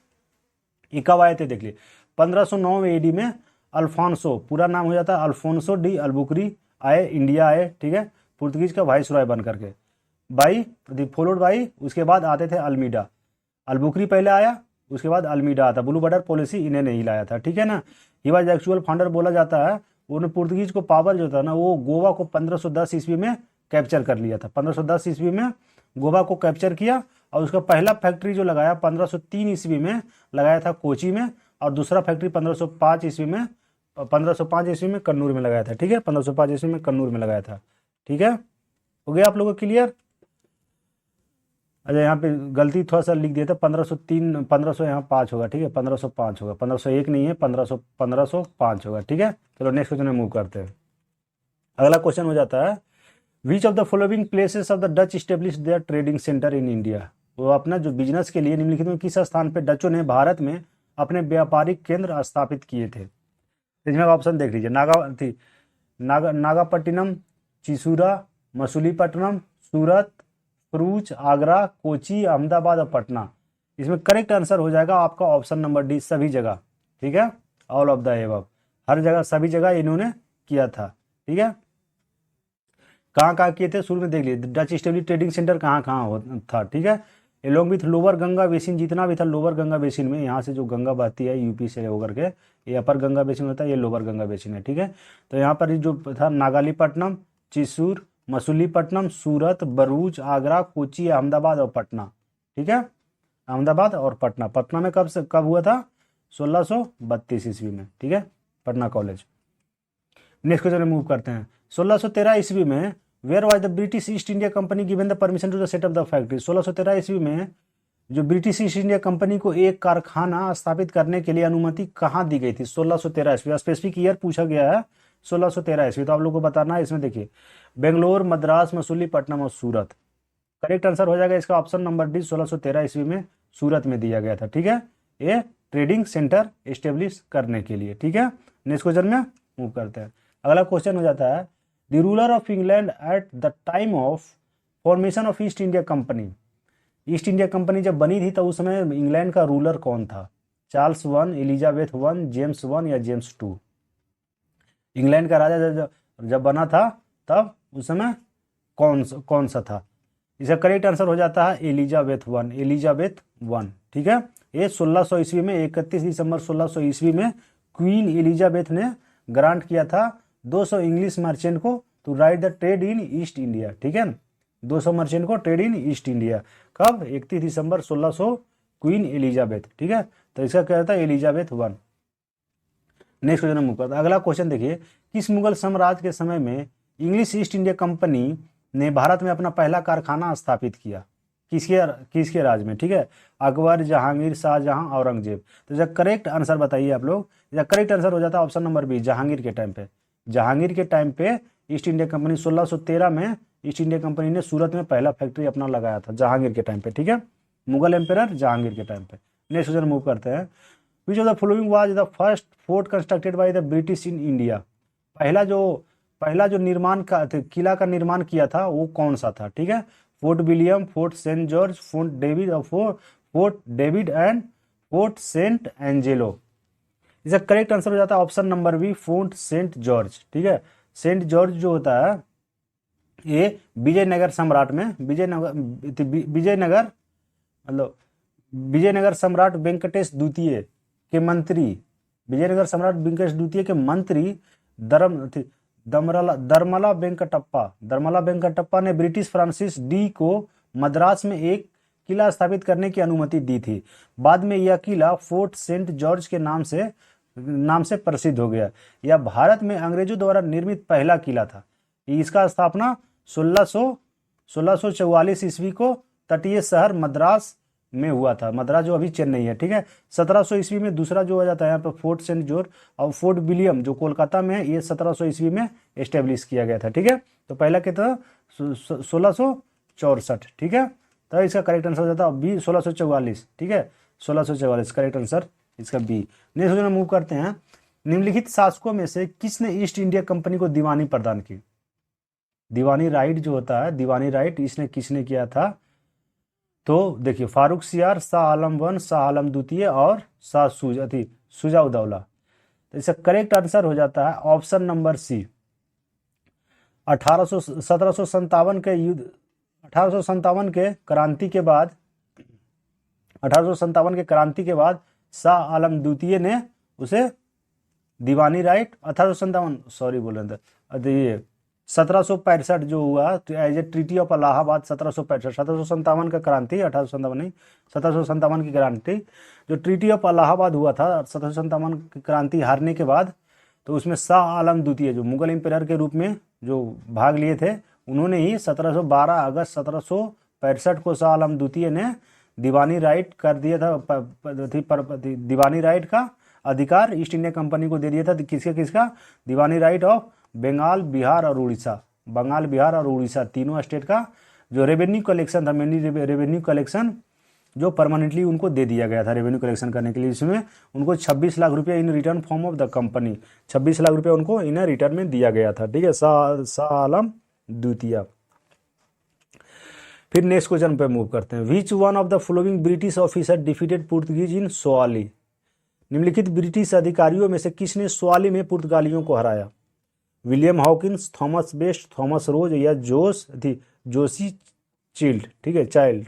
ये कब आए थे देख लिए, 1509 एडी में अल्फोंसो, पूरा नाम हो जाता है अल्फोंसो डी अल्बुकरी आए, इंडिया आए, ठीक है, पुर्तगीज का वाइस रॉय बन करके। फॉलोड बाई उसके बाद आते थे अल्मीडा। अलबुकरी पहले आया, उसके बाद अल्मीडा आता। ब्लू बॉर्डर पॉलिसी इन्हें नहीं लाया था, ठीक है ना। ही वाज एक्चुअल फाउंडर बोला जाता है। उन्होंने पुर्तगीज को पावर जो था ना, वो गोवा को 1510 ईस्वी में कैप्चर कर लिया था। 1510 ईस्वी में गोवा को कैप्चर किया, और उसका पहला फैक्ट्री जो लगाया 1503 ईस्वी में लगाया था कोची में, और दूसरा फैक्ट्री 1505 ईस्वी में कन्नूर में लगाया था, ठीक है। 1505 ईस्वी में कन्नूर में लगाया था, ठीक है। हो गया आप लोगों को क्लियर। अच्छा, यहाँ पे गलती थोड़ा सा लिख दिया था, 1503 1500 यहाँ 5 होगा, ठीक है। 1505 होगा, 1501 नहीं है, 1505 होगा, ठीक है। चलो नेक्स्ट क्वेश्चन में मूव करते हैं। अगला क्वेश्चन हो जाता है, which of the following places of the Dutch establish their trading centre in India. वो अपना जो बिजनेस के लिए निम्नलिखित में किस स्थान पे डचों ने भारत में अपने व्यापारिक केंद्र स्थापित किए थे। इसमें ऑप्शन देख लीजिए, नागापट्टिनम, चिसूरा, मसूलीपट्टनम, सूरत, भरूच, आगरा, कोची, अहमदाबाद और पटना। इसमें करेक्ट आंसर हो जाएगा आपका ऑप्शन नंबर डी, सभी जगह, ठीक है। ऑल ऑफ द एबव, हर जगह सभी जगह इन्होंने किया था, ठीक है। कहाँ कहाँ किए थे शुरू में देख लीजिए, डच स्टेब्लिश ट्रेडिंग सेंटर कहाँ कहाँ था, ठीक है। Along with lower Ganga basin, जितना भी था लोअर गंगा बेसिन में, यहाँ से जो गंगा बहती है यूपी से होकर के, ये अपर गंगा बेसिन होता है, ये लोअर गंगा बेसिन है, ठीक है। तो यहाँ पर जो था नागालीपट्टनम, चिसूर, मसूलीपट्टनम, सूरत, भरूच, आगरा, कोची, अहमदाबाद और पटना, ठीक है। अहमदाबाद और पटना। पटना में कब हुआ था, 1632 ईस्वी में, ठीक है, पटना कॉलेज। नेक्स्ट क्वेश्चन में मूव करते हैं। 1613 ईस्वी में where was the British East India Company given the permission to the set up the factory. 1613 ईस्वी में जो ब्रिटिश ईस्ट इंडिया कंपनी को एक कारखाना स्थापित करने के लिए अनुमति कहाँ दी गई थी। 1613 ईस्वी, स्पेसिफिक ईयर पूछा गया है 1613 ईस्वी, तो आप लोग को बताना है। इसमें देखिए, बेंगलोर, मद्रास, मसूलीपट्टनम और सूरत। करेक्ट आंसर हो जाएगा इसका ऑप्शन नंबर डी, 1613 ईस्वी में सूरत में दिया गया था, ठीक है, ये ट्रेडिंग सेंटर एस्टेब्लिश करने के लिए, ठीक है। नेक्स्ट क्वेश्चन में मूव करते हैं। अगला क्वेश्चन हो जाता है, the ruler of England at the time of formation of east India Company. East India company जब बनी थी तो उस समय इंग्लैंड का रूलर कौन था। Charles one, Elizabeth one, James one या जेम्स टू। इंग्लैंड का राजा जब बना था तब उस समय कौन सा था। इसका करेक्ट आंसर हो जाता है एलिजाबेथ वन, एलिजाबेथ वन, ठीक है। ये 1600 ईस्वी में 31 दिसंबर 1600 ईस्वी में क्वीन एलिजाबेथ ने ग्रांट किया था 200 इंग्लिश मर्चेंट को to right the trade in East India, ठीक है। 200 मर्चेंट को ट्रेड इन ईस्ट इंडिया कब, 31 दिसंबर 1600, क्वीन एलिजाबेथ, ठीक है। तो इसका क्या रहता है, एलिजाबेथ वन। नेक्स्ट क्वेश्चन मुकर, अगला क्वेश्चन देखिए, किस मुगल साम्राज्य के समय में इंग्लिश ईस्ट इंडिया कंपनी ने भारत में अपना पहला कारखाना स्थापित किया। किसके राज में, ठीक है। अकबर, जहांगीर, शाहजहां, औरंगजेब। तो इसका करेक्ट आंसर बताइए आप लोग। इसका करेक्ट आंसर हो जाता है ऑप्शन नंबर बी, जहांगीर के टाइम पे। जहांगीर के टाइम पे ईस्ट इंडिया कंपनी 1613 में ईस्ट इंडिया कंपनी ने सूरत में पहला फैक्ट्री अपना लगाया था, जहांगीर के टाइम पे, ठीक है। मुगल एम्पेरर जहांगीर के टाइम पे। नेक्स्ट क्वेश्चन मूव करते हैं, विच of the following was the first fort constructed by the British in India. पहला जो निर्माण का किला का निर्माण किया था वो कौन सा था, ठीक है। Fort William, Fort Saint George, Fort David और Fort David and Fort Saint Angelo. इसका करेक्ट आंसर हो जाता है option number B, Fort Saint George, ठीक है। सेंट जॉर्ज जो होता है ये विजयनगर सम्राट में, विजयनगर सम्राट वेंकटेश द्वितीय के मंत्री, विजयनगर सम्राट वेंकटेश द्वितीय के मंत्री दरमला वेंकटप्पा ने ब्रिटिश फ्रांसिस डी को मद्रास में एक किला स्थापित करने की अनुमति दी थी। बाद में यह किला फोर्ट सेंट जॉर्ज के नाम से प्रसिद्ध हो गया। यह भारत में अंग्रेजों द्वारा निर्मित पहला किला था। इसका स्थापना 1644 ईस्वी को तटीय शहर मद्रास में हुआ था। मद्रास जो अभी चेन्नई है, ठीक है। 1700 ईस्वी में दूसरा जो हो जाता है यहाँ पर फोर्ट सेंट जॉर्ज और फोर्ट विलियम जो कोलकाता में है, ये 1700 ईस्वी में एस्टेब्लिश किया गया था, ठीक है। तो पहला क्या था 1664, ठीक है। तो इसका करेक्ट आंसर हो जाता है बी 1644, ठीक है। 1644 करेक्ट आंसर इसका बी। नेक्स्ट क्वेश्चन मूव करते हैं, निम्नलिखित शासकों में से किसने ईस्ट इंडिया कंपनी को दीवानी प्रदान की। दीवानी राइट जो होता है, दीवानी राइट इसने किसने किया था। तो देखिए, फारूक सियार, शाह आलम वन, शाह आलम द्वितीय और शाह शुजा-उद-दौला। तो इसका करेक्ट आंसर हो जाता है ऑप्शन नंबर सी। 1757 के क्रांति के बाद 1857 के क्रांति के बाद शाह आलम द्वितीय ने उसे दीवानी राइट 1857 सॉरी बोल रहे थे, ये 1765 जो हुआ as a treaty of Allahabad 1765, 1757 का क्रांति, 1857 नहीं 1757 की क्रांति, जो ट्रीटी ऑफ इलाहाबाद हुआ था 1757 की क्रांति हारने के बाद, तो उसमें शाह आलम द्वितीय जो मुगल एम्पायर के रूप में जो भाग लिए थे, उन्होंने ही 12 अगस्त 1765 को शाह आलम द्वितीय ने दीवानी राइट कर दिया था, दीवानी राइट का अधिकार ईस्ट इंडिया कंपनी को दे दिया था। किसका दीवानी राइट ऑफ बंगाल, बिहार और उड़ीसा, बंगाल, बिहार और उड़ीसा तीनों स्टेट का जो रेवेन्यू कलेक्शन था, मेनली रेवेन्यू कलेक्शन जो परमानेंटली उनको दे दिया गया था रेवेन्यू कलेक्शन करने के लिए। इसमें उनको 26 लाख रुपया in return form of the company, 26 lakh रुपया उनको इन रिटर्न में दिया गया था। ठीक है, शाह आलम द्वितीय। फिर नेक्स्ट क्वेश्चन पे मूव करते हैं। Which one of the following British officer defeated Portuguese in Swally? निम्नलिखित ब्रिटिश अधिकारियों में से किसने सोआली में पुर्तगालियों को हराया? William Hawkins, Thomas Best, Thomas Roe या जोशी चिल्ड। ठीक है, चाइल्ड।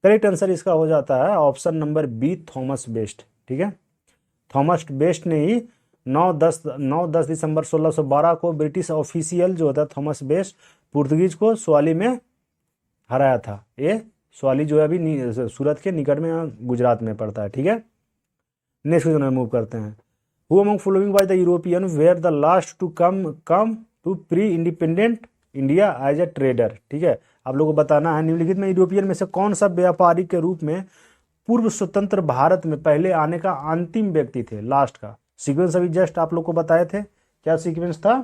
करेक्ट आंसर इसका हो जाता है option number B, Thomas Best. ठीक है, थॉमस बेस्ट ने ही 9-10 दिसंबर 1612 को ब्रिटिश ऑफिशियल जो होता है थॉमस बेस्ट पुर्तगीज को सोआली में हराया था। ये सोआली जो है अभी सूरत के निकट में गुजरात में पड़ता है। ठीक है, नेक्स्ट क्वेश्चन में मूव करते हैं। Who among following was the European were the last to come to pre-independent India as a trader? ठीक है, आप लोगों को बताना है निम्नलिखित में यूरोपियन में से कौन सा व्यापारी के रूप में पूर्व स्वतंत्र भारत में पहले आने का अंतिम व्यक्ति थे, लास्ट का। सीक्वेंस अभी जस्ट आप लोग को बताए थे, क्या सीक्वेंस था?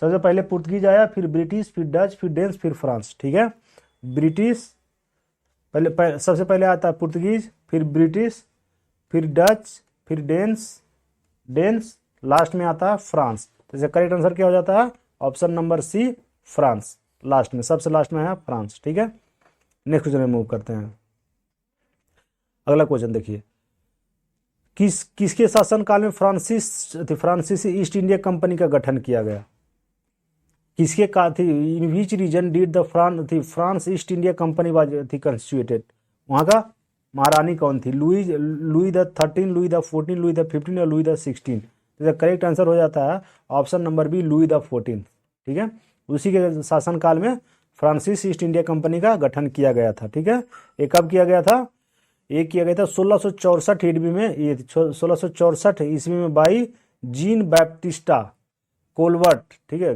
सबसे पहले पुर्तगीज आया, फिर ब्रिटिश, फिर डच, फिर डेंस, फिर फ्रांस। ठीक है, ब्रिटिश पहले सबसे पहले आता है पुर्तगीज, फिर ब्रिटिश, फिर डच, फिर डेंस, लास्ट में आता है फ्रांस। तो इसका करेक्ट आंसर क्या हो जाता है? Option number C, France. Last में, सबसे लास्ट में है फ्रांस। ठीक है, नेक्स्ट क्वेश्चन में मूव करते हैं। अगला क्वेश्चन देखिए, किसके शासनकाल में फ्रांसीसी ईस्ट इंडिया कंपनी का गठन किया गया? किसके का थी? In which reign did the France East India Company was constituted? वहाँ का महारानी कौन थी? Louis the 13, Louis the 14, Louis the 15 या लुई द 16? तो करेक्ट आंसर हो जाता है option number B, Louis the 14। ठीक है, उसी के शासनकाल में फ्रांसीसी ईस्ट इंडिया कंपनी का गठन किया गया था। ठीक है, ये कब किया गया था? ये किया गया था 1664 ईस्वी में, ये 1664 ईस्वी में बाई जीन बैप्टिस्टा कोलवर्ट। ठीक है,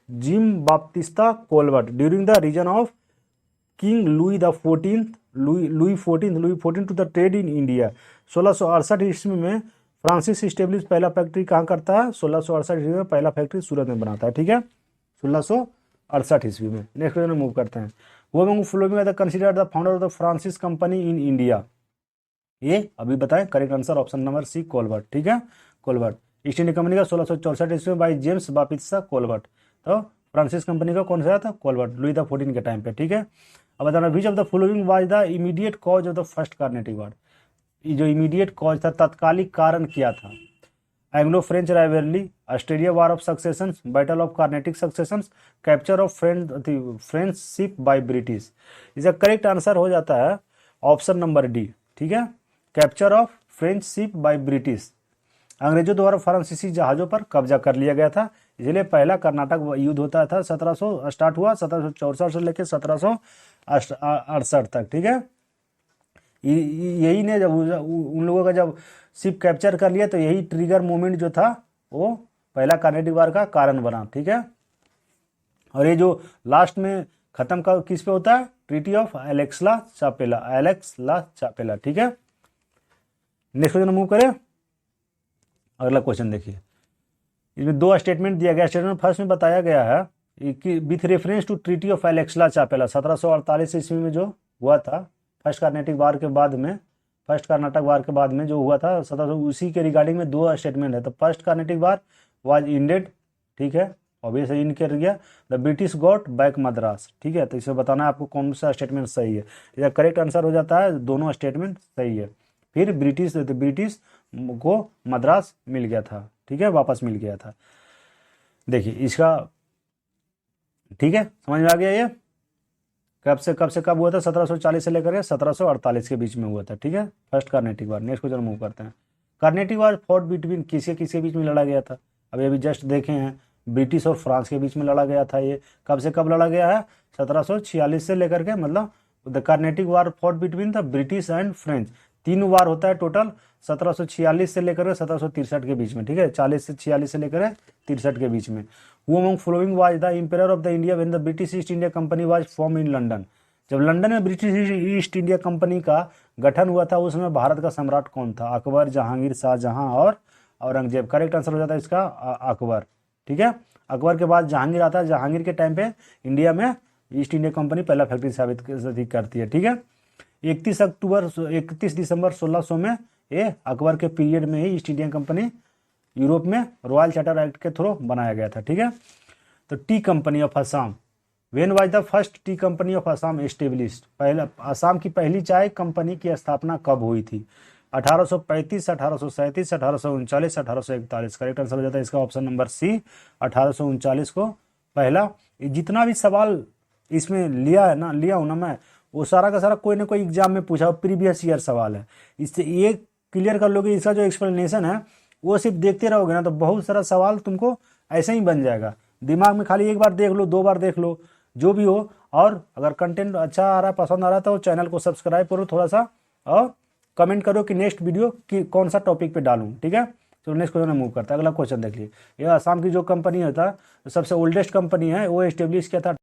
Jean Baptiste Colbert during the reign of king Louis the 14 Louis 14 to the trade in India. 1668 ईस्वी में फ्रांसिस स्टेब्लिश पहला फैक्ट्री कहाँ करता है? 1668 ईस्वी में पहला फैक्ट्री सूरत में बनाता है। ठीक है, 1668 ईस्वी में। नेक्स्ट क्वेश्चन में मूव करते हैं। Who among following the considered the founder of the French company in India? ये अभी बताएं, correct answer option number C, Colbert. ठीक है, कोलवर्ट ईस्ट इंडिया कंपनी का 1664 ईस्वी में बाई जेम्स बाप्टिस्टा कोलवर्ट। तो फ्रांसिस कंपनी का कौन सा था? कोलवर्ट, लुई द 14 के टाइम पे। ठीक है, अब बताना which of the following was the immediate cause of the first Carnatic war? जो इमीडिएट कॉज था, तत्कालिक कारण क्या था? Anglo French rivalry, Australia war of succession, battle of Carnatic succession, capture of French ship by British? इसका करेक्ट आंसर हो जाता है ऑप्शन नंबर डी। ठीक है, capture of French ship by British. अंग्रेजों द्वारा फ्रांसीसी जहाजों पर कब्जा कर लिया गया था, इसलिए पहला कर्नाटक युद्ध होता था 1700 स्टार्ट हुआ 1764 से लेकर 1768 तक। ठीक है, यही ने जब उन लोगों का जब शिप कैप्चर कर लिया तो यही ट्रिगर मोमेंट जो था वो पहला कार्नेटिक वार का कारण बना। ठीक है, और ये जो लास्ट में खत्म का किस पे होता है? Treaty of Aix la Chapelle. ठीक है, नेक्स्ट क्वेश्चन मूव करें। अगला क्वेश्चन देखिए, इसमें दो स्टेटमेंट दिया गया। स्टेटमेंट फर्स्ट में बताया गया है कि with reference to treaty of Aix la Chapelle 1748 ईस्वी में जो हुआ था फर्स्ट कर्नाटक वार के बाद में जो हुआ था 1700, उसी के रिगार्डिंग में दो स्टेटमेंट है। तो first Karnataka war was ended. ठीक है, ऑब्वियसली इन कर गया। The British got back Madras. ठीक है, तो इसे बताना है आपको कौन सा स्टेटमेंट सही है। इसका करेक्ट आंसर हो जाता है दोनों स्टेटमेंट सही है। फिर ब्रिटिश को मद्रास मिल गया था। ठीक है, वापस मिल गया था। देखिए इसका, ठीक है, समझ में आ गया ये। कब हुआ था? 1740 से लेकर के 1748 के बीच में हुआ था, ठीक है। फर्स्ट कार्नेटिक वार। नेक्स्ट क्वेश्चन मूव करते हैं। कार्नेटिक वार फॉट बिटवीन किसके किसके बीच में लड़ा गया था? अभी अभी जस्ट देखे हैं, ब्रिटिश और फ्रांस के बीच में लड़ा गया था। ये कब से कब लड़ा गया है? 1746 से लेकर के, मतलब the Carnatic war fought between the British and French. 3 वार होता है टोटल, 1746 से लेकर के 1763 के बीच में, ठीक है। 40 से 46 से लेकर 63 के बीच में। Who among following was the emperor of the India when the British East India Company was formed in London? जब लंदन में ब्रिटिश ईस्ट इंडिया कंपनी का गठन हुआ था, उसमें भारत का सम्राट कौन था? अकबर, जहांगीर, शाहजहां और औरंगजेब। करेक्ट आंसर हो जाता है इसका अकबर, ठीक है। अकबर के बाद जहांगीर आता है। जहांगीर के टाइम पे इंडिया में ईस्ट इंडिया कंपनी पहला फैक्ट्री स्थापित करती है, ठीक है। 31 दिसंबर 1600 में ये अकबर के पीरियड में ही ईस्ट इंडिया कंपनी यूरोप में रॉयल चार्टर एक्ट के थ्रू बनाया गया था, ठीक है। तो T company of Assam, when was the first T company of Assam established? पहला असम की पहली चाय कंपनी की स्थापना कब हुई थी? 1835, 1837, 1839, 1841। करेक्ट आंसर हो जाता है इसका ऑप्शन नंबर सी, 1839 को पहला। जितना भी सवाल इसमें लिया हूं ना मैं, वो सारा का सारा कोई ना कोई एग्जाम में पूछा, प्रीवियस ईयर सवाल है। इससे ये क्लियर कर लोगे, इसका जो एक्सप्लेनेशन है वो सिर्फ देखते रहोगे ना तो बहुत सारा सवाल तुमको ऐसे ही बन जाएगा दिमाग में। खाली एक बार देख लो, 2 बार देख लो, जो भी हो। और अगर कंटेंट अच्छा आ रहा है, पसंद आ रहा है, तो चैनल को सब्सक्राइब करो थोड़ा सा, और कमेंट करो कि नेक्स्ट वीडियो की कौन सा टॉपिक पे डालूं, ठीक है। तो नेक्स्ट क्वेश्चन मूव करता है। अगला क्वेश्चन देख लीजिए। यह असम की जो कंपनी होता है, सबसे ओल्डेस्ट कंपनी है, वो एस्टेब्लिश किया था